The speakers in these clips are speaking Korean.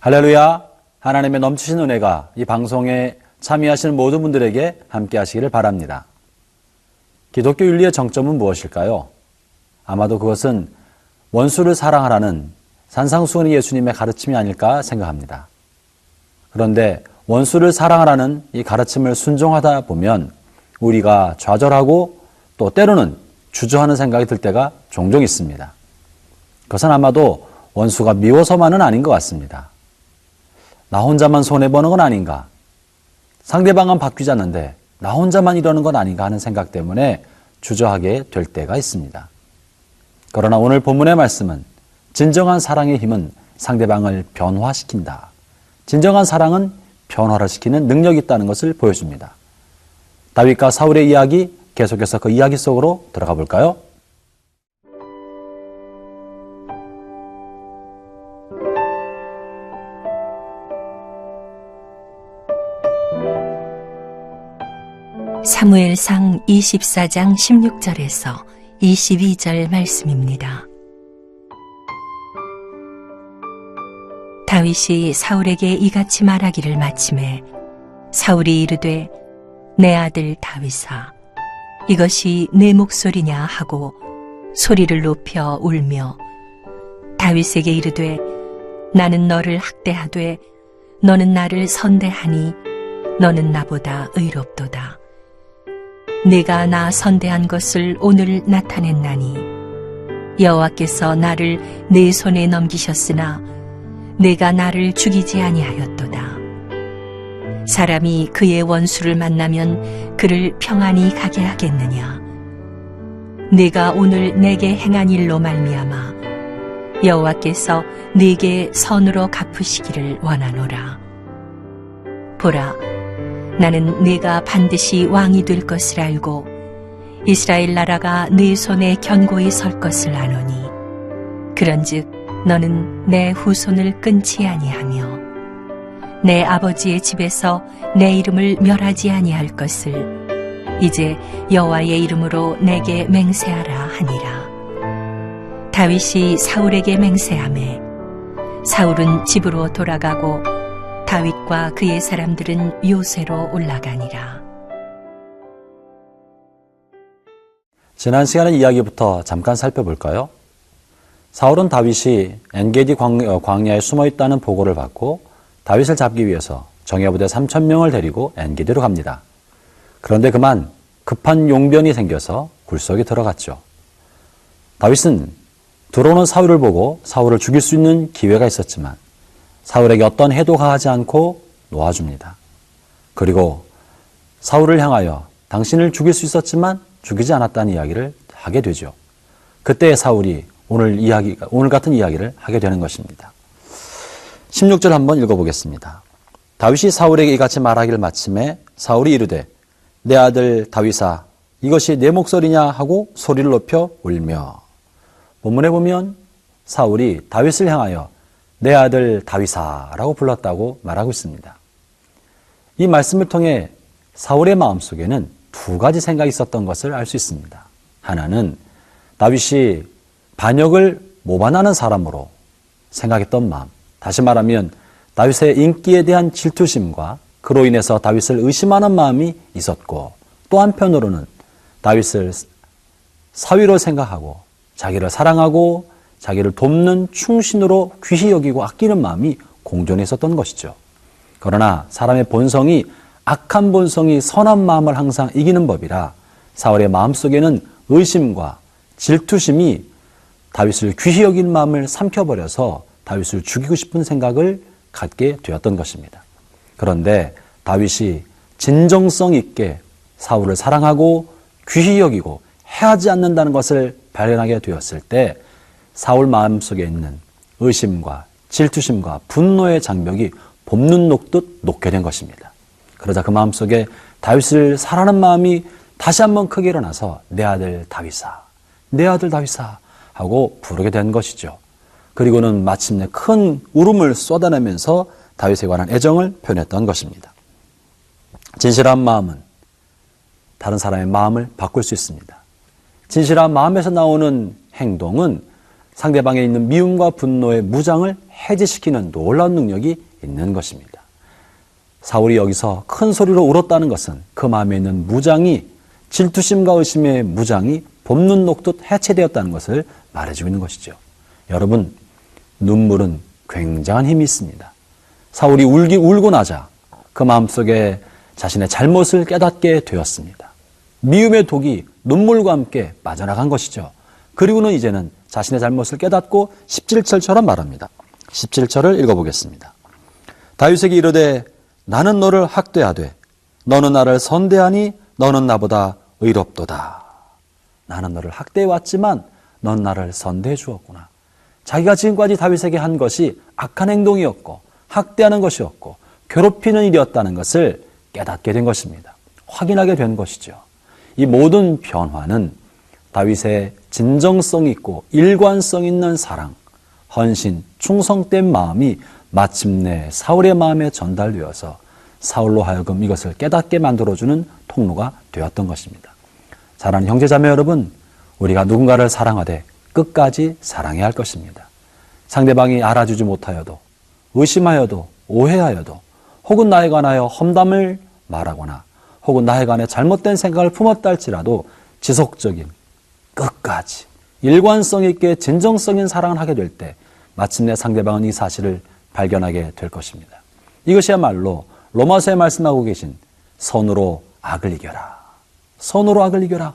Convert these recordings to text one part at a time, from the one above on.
할렐루야! 하나님의 넘치신 은혜가 이 방송에 참여하시는 모든 분들에게 함께 하시기를 바랍니다. 기독교 윤리의 정점은 무엇일까요? 아마도 그것은 원수를 사랑하라는 산상수훈의 예수님의 가르침이 아닐까 생각합니다. 그런데 원수를 사랑하라는 이 가르침을 순종하다 보면 우리가 좌절하고 또 때로는 주저하는 생각이 들 때가 종종 있습니다. 그것은 아마도 원수가 미워서만은 아닌 것 같습니다. 나 혼자만 손해보는 건 아닌가? 상대방은 바뀌지 않는데 나 혼자만 이러는 건 아닌가 하는 생각 때문에 주저하게 될 때가 있습니다. 그러나 오늘 본문의 말씀은 진정한 사랑의 힘은 상대방을 변화시킨다. 진정한 사랑은 변화를 시키는 능력이 있다는 것을 보여줍니다. 다윗과 사울의 이야기, 계속해서 그 이야기 속으로 들어가 볼까요? 사무엘상 24장 16절에서 22절 말씀입니다. 다윗이 사울에게 이같이 말하기를 마침에 사울이 이르되 내 아들 다윗아 이것이 내 목소리냐 하고 소리를 높여 울며 다윗에게 이르되 나는 너를 학대하되 너는 나를 선대하니 너는 나보다 의롭도다. 네가 나 선대한 것을 오늘 나타냈나니 여호와께서 나를 내 손에 넘기셨으나 내가 나를 죽이지 아니하였도다. 사람이 그의 원수를 만나면 그를 평안히 가게 하겠느냐. 네가 오늘 내게 행한 일로 말미암아 여호와께서 네게 선으로 갚으시기를 원하노라. 보라, 나는 네가 반드시 왕이 될 것을 알고 이스라엘 나라가 네 손에 견고히 설 것을 아노니 그런즉 너는 내 후손을 끊지 아니하며 내 아버지의 집에서 내 이름을 멸하지 아니할 것을 이제 여호와의 이름으로 내게 맹세하라 하니라. 다윗이 사울에게 맹세하매 사울은 집으로 돌아가고 다윗과 그의 사람들은 요새로 올라가니라. 지난 시간의 이야기부터 잠깐 살펴볼까요? 사울은 다윗이 엔게디 광야에 숨어있다는 보고를 받고 다윗을 잡기 위해서 정예부대 3,000명을 데리고 엔게디로 갑니다. 그런데 그만 급한 용변이 생겨서 굴속에 들어갔죠. 다윗은 들어오는 사울을 보고 사울을 죽일 수 있는 기회가 있었지만 사울에게 어떤 해도 가하지 않고 놓아줍니다. 그리고 사울을 향하여 당신을 죽일 수 있었지만 죽이지 않았다는 이야기를 하게 되죠. 그때 사울이 오늘 같은 이야기를 하게 되는 것입니다. 16절 한번 읽어보겠습니다. 다윗이 사울에게 이같이 말하기를 마침에 사울이 이르되 내 아들 다윗아 이것이 내 목소리냐 하고 소리를 높여 울며. 본문에 보면 사울이 다윗을 향하여 내 아들 다윗아 라고 불렀다고 말하고 있습니다. 이 말씀을 통해 사울의 마음속에는 두 가지 생각이 있었던 것을 알 수 있습니다. 하나는 다윗이 반역을 모반하는 사람으로 생각했던 마음, 다시 말하면 다윗의 인기에 대한 질투심과 그로 인해서 다윗을 의심하는 마음이 있었고, 또 한편으로는 다윗을 사위로 생각하고 자기를 사랑하고 자기를 돕는 충신으로 귀히 여기고 아끼는 마음이 공존해 있었던 것이죠. 그러나 사람의 본성이 악한 본성이 선한 마음을 항상 이기는 법이라 사울의 마음속에는 의심과 질투심이 다윗을 귀히 여긴 마음을 삼켜버려서 다윗을 죽이고 싶은 생각을 갖게 되었던 것입니다. 그런데 다윗이 진정성 있게 사울을 사랑하고 귀히 여기고 해하지 않는다는 것을 발견하게 되었을 때 사울 마음속에 있는 의심과 질투심과 분노의 장벽이 봄눈 녹듯 녹게 된 것입니다. 그러자 그 마음속에 다윗을 사랑하는 마음이 다시 한번 크게 일어나서 내 아들 다윗아, 내 아들 다윗아 하고 부르게 된 것이죠. 그리고는 마침내 큰 울음을 쏟아내면서 다윗에 관한 애정을 표현했던 것입니다. 진실한 마음은 다른 사람의 마음을 바꿀 수 있습니다. 진실한 마음에서 나오는 행동은 상대방에 있는 미움과 분노의 무장을 해제시키는 놀라운 능력이 있는 것입니다. 사울이 여기서 큰 소리로 울었다는 것은 그 마음에 있는 무장이, 질투심과 의심의 무장이 봄눈 녹듯 해체되었다는 것을 말해주고 있는 것이죠. 여러분, 눈물은 굉장한 힘이 있습니다. 사울이 울고 나자 그 마음속에 자신의 잘못을 깨닫게 되었습니다. 미움의 독이 눈물과 함께 빠져나간 것이죠. 그리고는 이제는 자신의 잘못을 깨닫고 17절처럼 말합니다. 17절을 읽어보겠습니다. 다윗에게 이르되 나는 너를 학대하되 너는 나를 선대하니 너는 나보다 의롭도다. 나는 너를 학대해왔지만 넌 나를 선대해 주었구나. 자기가 지금까지 다윗에게 한 것이 악한 행동이었고 학대하는 것이었고 괴롭히는 일이었다는 것을 깨닫게 된 것입니다. 확인하게 된 것이죠. 이 모든 변화는 다윗의 진정성 있고 일관성 있는 사랑, 헌신, 충성된 마음이 마침내 사울의 마음에 전달되어서 사울로 하여금 이것을 깨닫게 만들어주는 통로가 되었던 것입니다. 사랑하는 형제자매 여러분, 우리가 누군가를 사랑하되 끝까지 사랑해야 할 것입니다. 상대방이 알아주지 못하여도, 의심하여도, 오해하여도, 혹은 나에 관하여 험담을 말하거나 혹은 나에 관해 잘못된 생각을 품었다 할지라도 지속적인, 끝까지 일관성 있게 진정성 있는 사랑을 하게 될 때 마침내 상대방은 이 사실을 발견하게 될 것입니다. 이것이야말로 로마서에 말씀하고 계신 선으로 악을 이겨라. 선으로 악을 이겨라.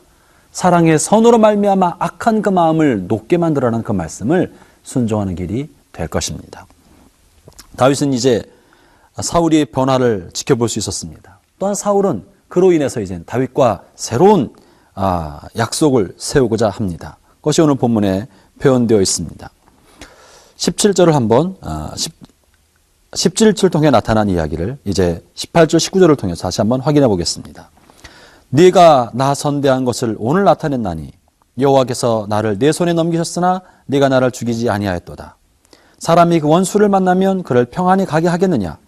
사랑의 선으로 말미암아 악한 그 마음을 높게 만들어라는 그 말씀을 순종하는 길이 될 것입니다. 다윗은 이제 사울의 변화를 지켜볼 수 있었습니다. 또한 사울은 그로 인해서 이제 다윗과 새로운 약속을 세우고자 합니다. 그것이 오늘 본문에 표현되어 있습니다. 17절을 한번 17절 통해 나타난 이야기를 이제 18절 19절을 통해서 다시 한번 확인해 보겠습니다. 네가 나 선대한 것을 오늘 나타냈나니 여호와께서 나를 내 손에 넘기셨으나 네가 나를 죽이지 아니하였도다. 사람이 그 원수를 만나면 그를 평안히 가게 하겠느냐.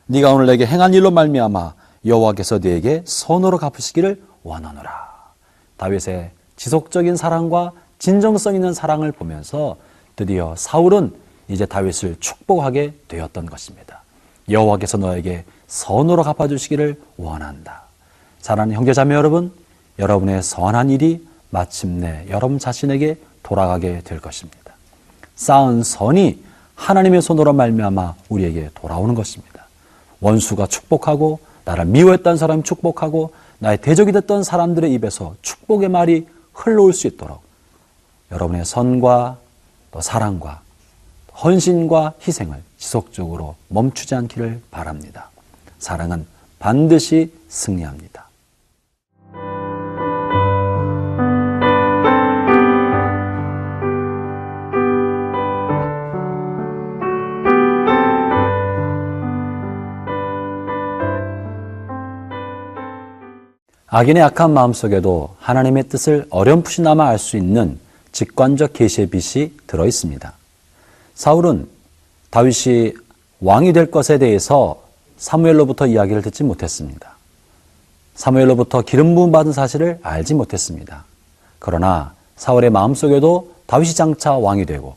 네가 오늘 내게 행한 일로 말미암아 여호와께서 네게 선으로 갚으시기를 원하노라. 다윗의 지속적인 사랑과 진정성 있는 사랑을 보면서 드디어 사울은 이제 다윗을 축복하게 되었던 것입니다. 여호와께서 너에게 선으로 갚아주시기를 원한다. 사랑하는 형제자매 여러분, 여러분의 선한 일이 마침내 여러분 자신에게 돌아가게 될 것입니다. 쌓은 선이 하나님의 손으로 말미암아 우리에게 돌아오는 것입니다. 원수가 축복하고 나를 미워했던 사람이 축복하고 나의 대적이 됐던 사람들의 입에서 축복의 말이 흘러올 수 있도록 여러분의 선과 또 사랑과 헌신과 희생을 지속적으로 멈추지 않기를 바랍니다. 사랑은 반드시 승리합니다. 악인의 악한 마음속에도 하나님의 뜻을 어렴풋이나마 알 수 있는 직관적 계시의 빛이 들어 있습니다. 사울은 다윗이 왕이 될 것에 대해서 사무엘로부터 이야기를 듣지 못했습니다. 사무엘로부터 기름 부음 받은 사실을 알지 못했습니다. 그러나 사울의 마음속에도 다윗이 장차 왕이 되고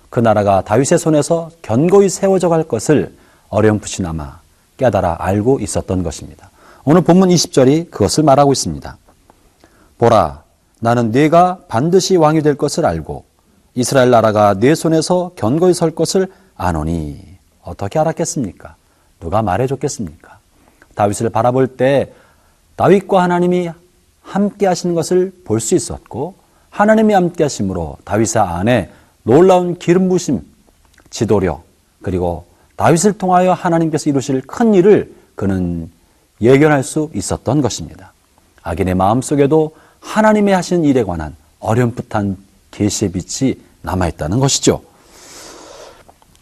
그 나라가 다윗의 손에서 견고히 세워져 갈 것을 어렴풋이나마 깨달아 알고 있었던 것입니다. 오늘 본문 20절이 그것을 말하고 있습니다. 보라, 나는 네가 반드시 왕이 될 것을 알고 이스라엘 나라가 네 손에서 견고히 설 것을 아노니. 어떻게 알았겠습니까? 누가 말해줬겠습니까? 다윗을 바라볼 때 다윗과 하나님이 함께 하시는 것을 볼 수 있었고 하나님이 함께 하심으로 다윗의 안에 놀라운 기름 부으심, 지도력, 그리고 다윗을 통하여 하나님께서 이루실 큰 일을 그는 예견할 수 있었던 것입니다. 악인의 마음속에도 하나님의 하신 일에 관한 어렴풋한 계시의 빛이 남아있다는 것이죠.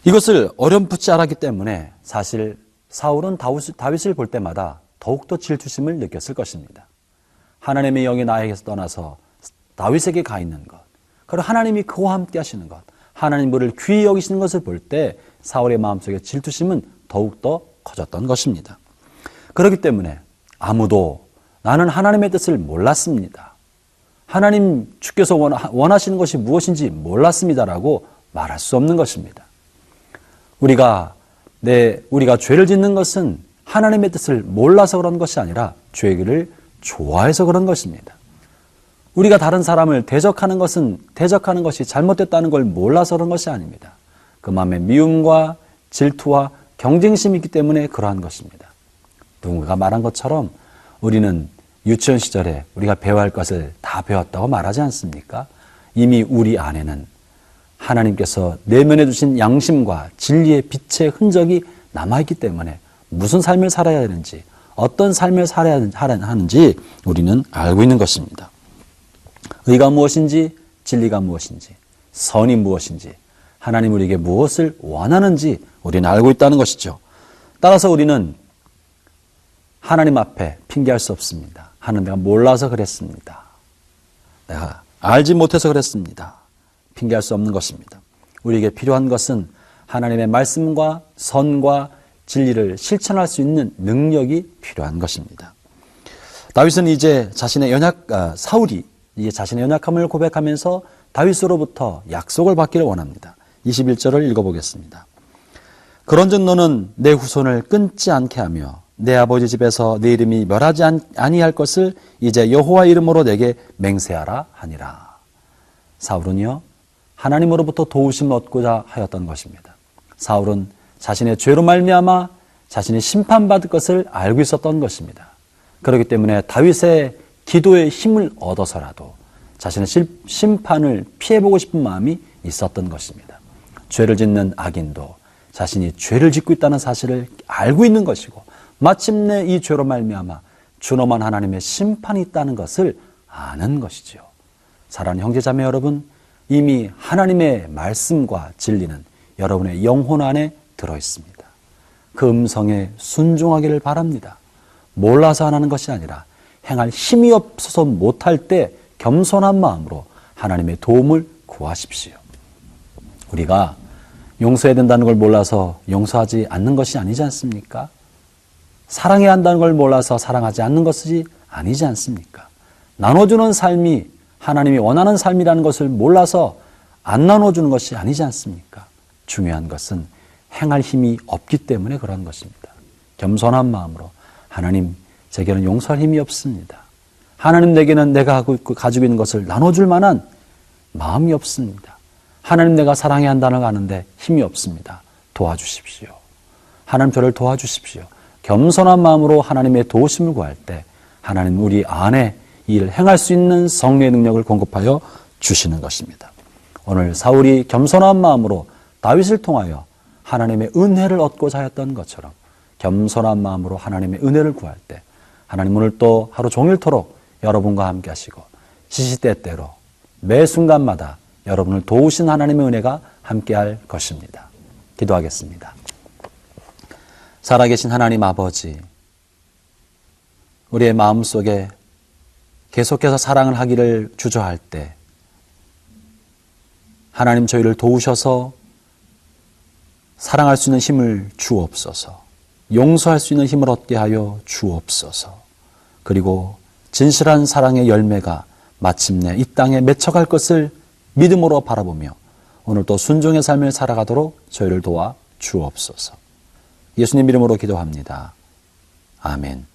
이것을 어렴풋이 알았기 때문에 사실 사울은 다윗을 볼 때마다 더욱더 질투심을 느꼈을 것입니다. 하나님의 영이 나에게서 떠나서 다윗에게 가 있는 것, 그리고 하나님이 그와 함께 하시는 것, 하나님 그를 귀히 여기시는 것을 볼 때 사울의 마음속에 질투심은 더욱더 커졌던 것입니다. 그렇기 때문에 아무도 나는 하나님의 뜻을 몰랐습니다. 하나님 주께서 원하시는 것이 무엇인지 몰랐습니다라고 말할 수 없는 것입니다. 우리가 죄를 짓는 것은 하나님의 뜻을 몰라서 그런 것이 아니라 죄를 좋아해서 그런 것입니다. 우리가 다른 사람을 대적하는 것이 잘못됐다는 걸 몰라서 그런 것이 아닙니다. 그 마음에 미움과 질투와 경쟁심이 있기 때문에 그러한 것입니다. 누군가가 말한 것처럼 우리는 유치원 시절에 우리가 배워야 할 것을 다 배웠다고 말하지 않습니까? 이미 우리 안에는 하나님께서 내면해 주신 양심과 진리의 빛의 흔적이 남아있기 때문에 무슨 삶을 살아야 되는지, 어떤 삶을 살아야 하는지 우리는 알고 있는 것입니다. 의가 무엇인지, 진리가 무엇인지, 선이 무엇인지, 하나님 우리에게 무엇을 원하는지 우리는 알고 있다는 것이죠. 따라서 우리는 하나님 앞에 핑계할 수 없습니다. 하나님, 내가 몰라서 그랬습니다. 내가 알지 못해서 그랬습니다. 핑계할 수 없는 것입니다. 우리에게 필요한 것은 하나님의 말씀과 선과 진리를 실천할 수 있는 능력이 필요한 것입니다. 다윗은 이제 사울이 이제 자신의 연약함을 고백하면서 다윗으로부터 약속을 받기를 원합니다. 21절을 읽어보겠습니다. 그런즉 너는 내 후손을 끊지 않게 하며 내 아버지 집에서 내 이름이 멸하지 아니할 것을 이제 여호와 이름으로 내게 맹세하라 하니라. 사울은요, 하나님으로부터 도우심을 얻고자 하였던 것입니다. 사울은 자신의 죄로 말미암아 자신이 심판받을 것을 알고 있었던 것입니다. 그렇기 때문에 다윗의 기도의 힘을 얻어서라도 자신의 심판을 피해보고 싶은 마음이 있었던 것입니다. 죄를 짓는 악인도 자신이 죄를 짓고 있다는 사실을 알고 있는 것이고, 마침내 이 죄로 말미암아 준엄한 하나님의 심판이 있다는 것을 아는 것이죠. 사랑하는 형제자매 여러분, 이미 하나님의 말씀과 진리는 여러분의 영혼 안에 들어있습니다. 그 음성에 순종하기를 바랍니다. 몰라서 안 하는 것이 아니라 행할 힘이 없어서 못할 때 겸손한 마음으로 하나님의 도움을 구하십시오. 우리가 용서해야 된다는 걸 몰라서 용서하지 않는 것이 아니지 않습니까? 사랑해야 한다는 걸 몰라서 사랑하지 않는 것이 아니지 않습니까? 나눠주는 삶이 하나님이 원하는 삶이라는 것을 몰라서 안 나눠주는 것이 아니지 않습니까? 중요한 것은 행할 힘이 없기 때문에 그런 것입니다. 겸손한 마음으로, 하나님, 제게는 용서할 힘이 없습니다. 하나님, 내게는 내가 가지고 있는 것을 나눠줄 만한 마음이 없습니다. 하나님, 내가 사랑해야 한다는 걸 아는데 힘이 없습니다. 도와주십시오. 하나님, 저를 도와주십시오. 겸손한 마음으로 하나님의 도우심을 구할 때 하나님 우리 안에 이 일을 행할 수 있는 성령의 능력을 공급하여 주시는 것입니다. 오늘 사울이 겸손한 마음으로 다윗을 통하여 하나님의 은혜를 얻고자 하였던 것처럼 겸손한 마음으로 하나님의 은혜를 구할 때 하나님 오늘 또 하루 종일토록 여러분과 함께 하시고 시시때때로 매 순간마다 여러분을 도우신 하나님의 은혜가 함께할 것입니다. 기도하겠습니다. 살아계신 하나님 아버지, 우리의 마음속에 계속해서 사랑을 하기를 주저할 때 하나님 저희를 도우셔서 사랑할 수 있는 힘을 주옵소서, 용서할 수 있는 힘을 얻게 하여 주옵소서, 그리고 진실한 사랑의 열매가 마침내 이 땅에 맺혀갈 것을 믿음으로 바라보며 오늘도 순종의 삶을 살아가도록 저희를 도와 주옵소서. 예수님 이름으로 기도합니다. 아멘.